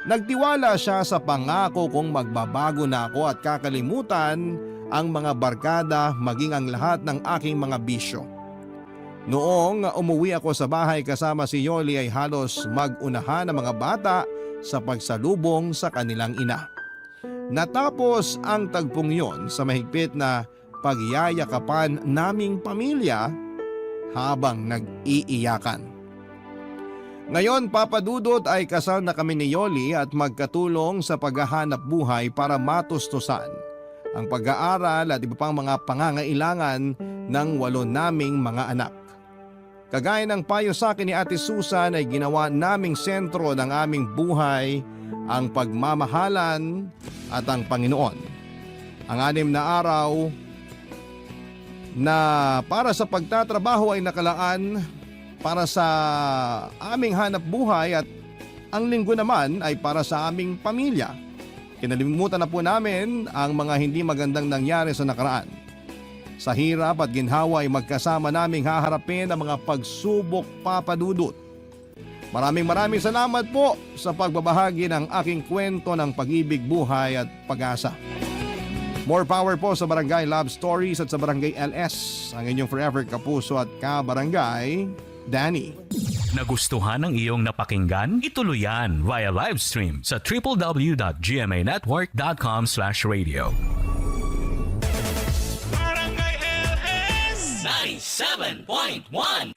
Nagtiwala siya sa pangako kong magbabago na ako at kakalimutan ang mga barkada maging ang lahat ng aking mga bisyo. Noong umuwi ako sa bahay kasama si Yoli ay halos mag-unahan ang mga bata sa pagsalubong sa kanilang ina. Natapos ang tagpong yon sa mahigpit na pagyayakapan naming pamilya habang nag-iiyakan. Ngayon, Papa Dudut, ay kasal na kami ni Yoli at magkatulong sa paghahanap buhay para matustusan ang pag-aaral at iba pang mga pangangailangan ng 8 naming mga anak. Kagaya ng payo sa akin ni Ate Susan ay ginawa naming sentro ng aming buhay ang pagmamahalan at ang Panginoon. Ang 6 na araw na para sa pagtatrabaho ay nakalaan para sa aming hanap buhay at ang linggo naman ay para sa aming pamilya. Kinalimutan na po namin ang mga hindi magandang nangyari sa nakaraan. Sa hirap at ginhawa ay magkasama naming haharapin ang mga pagsubok, Papa Dudut. Maraming salamat po sa pagbabahagi ng aking kwento ng pag-ibig, buhay at pag-asa. More power po sa Barangay Love Stories at sa Barangay LS. Ang inyong forever kapuso at kabarangay, Danny. Nagustuhan ng iyong napakinggan? Ituloy yan via live stream sa www.gmanetwork.com/radio. Barangay LS 97.1